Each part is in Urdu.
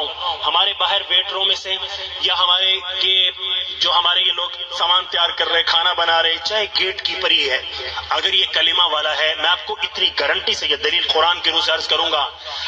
ہوں، ہمارے باہر ویٹروں میں سے یا ہمارے یہ لوگ سامان تیار کر رہے، کھانا بنا رہے، چاہے گیٹ کیپر ہی ہے، اگر یہ کلمہ والا ہے، میں آپ کو اتنی گارنٹی سے یہ دلیل قرآن کے روح سے عرض کروں گا،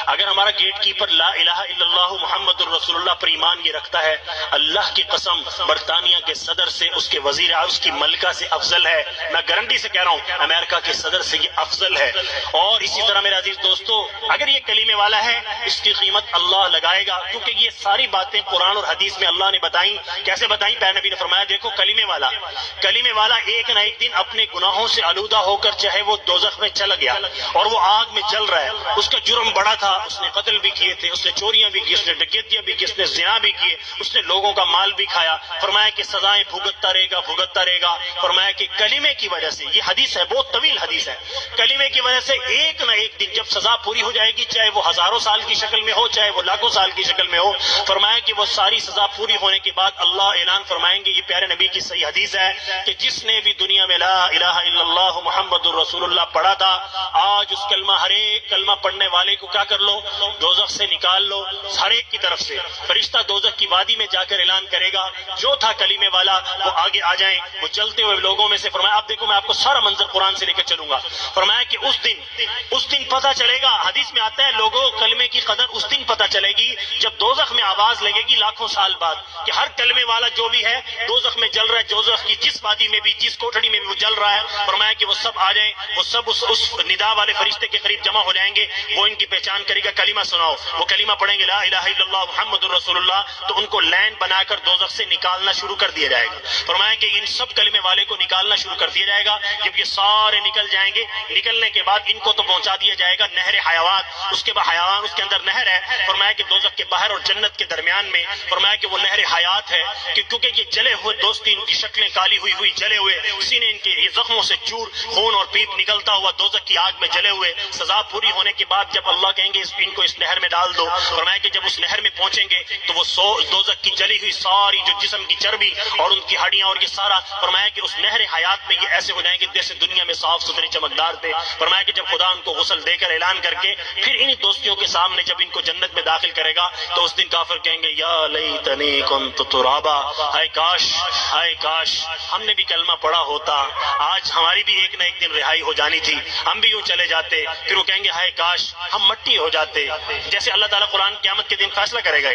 اگر ہمارا گیٹ کیپر لا الہ الا اللہ محمد الرسول اللہ پر ایمان یہ رکھتا ہے، اللہ کی قسم برطانیہ کے صدر سے، اس کے وزیر اس کی ملکہ سے افضل ہے، میں گارنٹی سے کہہ رہا ہوں، امریکہ کے صدر سے یہ افضل ہے۔ اور اسی طرح میرے عزیز دوستو، اگر یہ کلمے والا ہے، اس کی قیمت اللہ لگائے گا، کیونکہ یہ ساری باتیں قرآن اور حدیث میں اللہ نے بتائیں۔ کیسے بتائیں؟ پیارے نبی نے فرمایا دیکھو کلمے والا ایک نہ ایک دن اپنے گناہوں سے آلودہ ہو کر، چاہے وہ دوزخ میں چلا گیا اور وہ آگ میں جل رہا ہے، اس کا جرم بڑا تھا، اس نے قتل بھی کیے تھے، اس نے چوریاں بھی کی، اس نے ڈکیتیاں بھی کی، اس نے زنا بھی کیے، اس نے لوگوں کا مال بھی کھایا، فرمایا کہ سزائیں بھگتتا رہے گا، فرمایا کہ کلمے کی وجہ سے، یہ حدیث ہے، بہت طویل حدیث ہے، کلمے کی وجہ سے ایک نہ ایک دن جب سزا پوری ہو جائے گی، چاہے وہ ہزاروں سال کی شکل میں ہو، چاہے وہ لاکھوں سال کی شکل میں ہو، فرمایا کہ وہ ساری سزا پوری ہونے کے بعد اللہ اعلان فرمائیں گے، یہ پیارے نبی کی صحیح حدیث ہے کہ جس نے بھی دنیا میں لا الہ الا اللہ محمد الرسول اللہ پڑھا تھا، آج اس کلمہ، ہر ایک کلمہ پڑھنے والے کو کیا کر لو، دوزخ سے نکال لو، ہر ایک کی طرف سے فرشتہ دوزخ کی وادی میں جا کر اعلان کرے گا، جو تھا کلمے والا وہ آگے آ جائیں، وہ چلتے ہوئے لوگوں میں سے، فرمایا آپ دیکھو میں آپ کو سارا منظر قرآن سے لے کر چلوں گا، فرمایا کہ اس دن پتہ چلے گا، حدیث میں آتا ہے لوگوں کلمے کی قدر اس دن پتہ چلے گی جب دوزخ میں آواز لگے گی لاکھوں سال بعد کہ ہر کلمے والا جو بھی ہے دوزخ میں جل رہا ہے، دوزخ کی جس وادی میں بھی، جس کوٹھڑی میں بھی وہ جل رہا ہے، فرمایا کہ وہ سب آ جائیں، وہ سب اس ندا والے فرشتے کے قریب جمع ہو جائیں گے، وہ ان کی پہچان کرے گا، کلمہ سناؤ، وہ کلمہ پڑھیں گے لا الہ الا اللہ محمد الرسول اللہ، تو ان کو لائن بنا کر دوزخ سے نکالنا شروع کر دیا جائے گا، فرمایا کہ ان سب کلمے والے کو نکالنا شروع کر دیا جائے گا، جب یہ سارے نکل جائیں گے، نکلنے کے بعد ان کو تو پہنچا دیا جائے گا نہر حیوان، اس کے بعد حیوان، اس کے اندر نہر ہے، فرمایا کہ دوزخ کے باہر اور جنت کے درمیان میں، فرمایا کہ وہ نہر حیات ہے، کیونکہ یہ جلے ہوئے دوستی، ان کی شکلیں کالی ہوئی جلے ہوئے، سینے ان کے یہ زخموں سے چور خون اور پیپ نکلتا ہوا دوزخ کی آگ میں جلے ہوئے، سزا پوری ہونے کے بعد جب اللہ کہیں گے ان کو اس نہر میں ڈال دو، فرمایا کہ جب اس نہر میں پہنچیں گے تو وہ دوزخ کی جلی ہوئی ساری جو جسم کی چربی اور ان کی ہڈیاں اور یہ سارا، فرمایا کہ اس نہر حیات میں یہ ایسے ہو جائیں گے جیسے دنیا میں صاف ستھرے چمکدار تھے، فرمایا کہ جب خدا ان کو غسل دے کر اعلان کر کے پھر انہی دوستیوں کے سامنے جب ان کو جنت میں داخل کرے گا تو اس دن کافر کہیں گے یا لیتنی کنت ترابا، ہائے کاش ہم نے بھی کلمہ پڑھا ہوتا، آج ہماری بھی ایک نہ ایک دن رہائی ہو جانی تھی، ہم بھی یوں چلے جاتے، پھر وہ کہیں گے ہائے کاش ہم مٹی ہو جاتے، جیسے اللہ تعالیٰ قرآن قیامت کے دن فیصلہ کرے گا،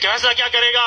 فیصلہ کیا کرے گا،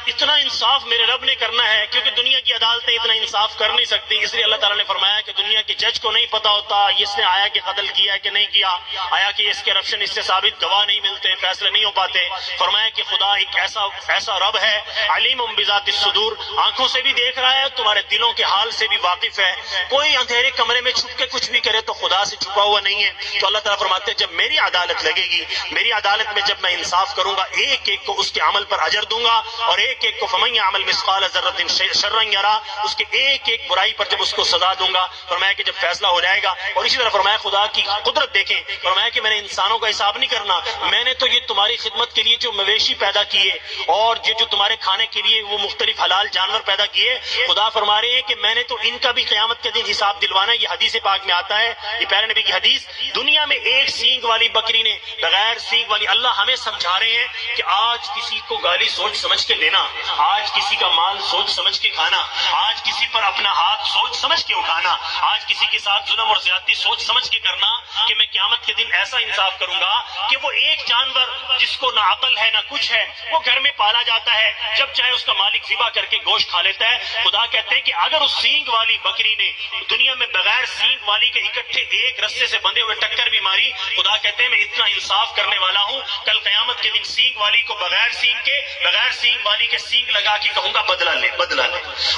اتنا انصاف میرے رب نے کرنا ہے، کیونکہ دنیا کی عدالتیں اتنا انصاف کر نہیں سکتی، اس لیے اللہ تعالیٰ نے فرمایا کہ دنیا کے جج کو نہیں پتا ہوتا اس نے آیا کہ قتل کیا ہے کہ نہیں کیا، آیا کہ اس کرپشن اس سے ثابت گواہ نہیں ملتے، فیصلے نہیں ہو پاتے، فرمایا کہ خدا ایک ایسا رب ہے علیم بذات الصدور، آنکھوں سے بھی دیکھ رہا ہے، تمہارے دلوں کے حال سے بھی واقف ہے، کوئی اندھیرے کمرے میں چھپ کے کچھ بھی کرے تو خدا سے چھپا ہوا نہیں ہے، تو اللہ تعالیٰ فرماتے ہیں جب میری عدالت لگے گی، میری عدالت میں جب میں انصاف کروں گا، ایک ایک کو اس کے عمل پر اجر دوں گا، اور ایک ایک کو فمن یعمل مثقال ذرۃ شرا یرا، اس کے ایک ایک برائی پر جب اس کو سزا دوں گا، فرمایا کہ جب فیصلہ ہو جائے گا، اور اسی طرح فرمایا خدا کی قدرت دیکھیں، فرمایا کہ میں نے انسانوں کا حساب نہیں کرنا، میں نے تو یہ تمہاری خدمت کے لیے جو مویشی پیدا کیے اور یہ جو تمہارے کھانے کے لیے وہ مختلف حلال جانور پیدا کیے، خدا فرما رہے ہیں کہ میں نے تو ان کا بھی قیامت کے دن حساب دلوانا ہے، یہ حدیث پاک میں آتا ہے، یہ پیارے نبی کی حدیث، دنیا میں ایک سینگ والی بکری نے بغیر سینگ والی، اللہ ہمیں سمجھا رہے ہیں کہ آج کسی کو گالی سوچ سمجھ کے لینا، آج کسی کا مال سوچ سمجھ کے کھانا، آج کسی پر اپنا ہاتھ سوچ سمجھ کے اٹھانا، آج کسی کے ساتھ ظلم اور زیادتی سوچ سمجھ کے کرنا، کہ میں قیامت کے دن ایسا انصاف کروں گا کہ وہ ایک جانور جس کو نہ عقل ہے نہ کچھ ہے، وہ گھر میں پالا جاتا ہے، جب چاہے اس کا مالک ذبح کر کے گوشت کھا لیتا ہے، خدا کہتے ہیں کہ اگر اس سینگ والی بکری نے دنیا میں بغیر سینگ والی کے اکٹھے ایک رسے سے بندھے ہوئے ٹکر بھی ماری، خدا کہتے ہیں میں اتنا انصاف کرنے والا ہوں، کل قیامت کے دن سینگ والی کو بغیر سینگ والی کے سینگ لگا کے کہوں گا بدلہ لے،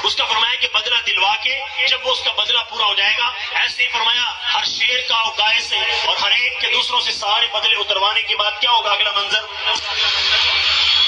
اس کا فرمایا کہ بدلہ دلوا کے جب وہ اس کا بدلہ پورا ہو جائے گا، ایسے ہی فرمایا ہر شیر کا اور گائے سے اور ہر ایک کے دوسروں سے سارے بدلے اتروانے کے بعد کیا ہوگا اگلا منظر؟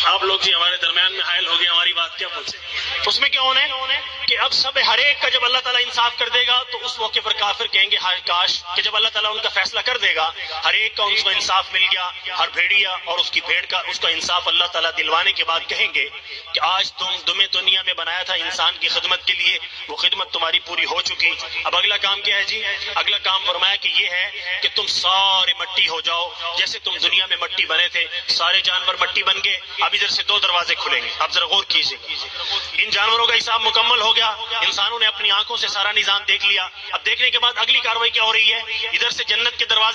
آپ لوگ جی ہمارے درمیان میں حائل ہو گئے، ہماری بات بات کیا بول سکتے؟ اس میں کیا ہونا ہے کہ اب سب ہر ایک کا جب اللہ تعالیٰ انصاف کر دے گا تو اس موقع پر کافر کہیں گے ہائے کاش کہ جب اللہ تعالیٰ ان کا فیصلہ کر دے گا ہر ایک کا ان کو انصاف مل گیا، ہر بھیڑیا اور اس کی بھیڑ کا اس کا انصاف اللہ تعالیٰ دلوانے کے بعد کہیں گے کہ آج تمہیں دنیا میں بنایا تھا انسان کی خدمت کے لیے، وہ خدمت تمہاری پوری ہو چکی، اب اگلا کام کیا ہے جی؟ اگلا کام فرمایا کہ یہ ہے کہ تم سارے مٹی ہو جاؤ، جیسے تم دنیا میں مٹی بنے تھے، سارے جانور مٹی بن گئے، اب ادھر سے 2 دروازے کھلیں گے۔ اب ذرا غور کیجیے، ان جانوروں کا حساب مکمل ہو گیا، انسانوں نے اپنی آنکھوں سے سارا نظام دیکھ لیا، اب دیکھنے کے بعد اگلی کاروائی کیا ہو رہی ہے؟ ادھر سے جنت کے دروازے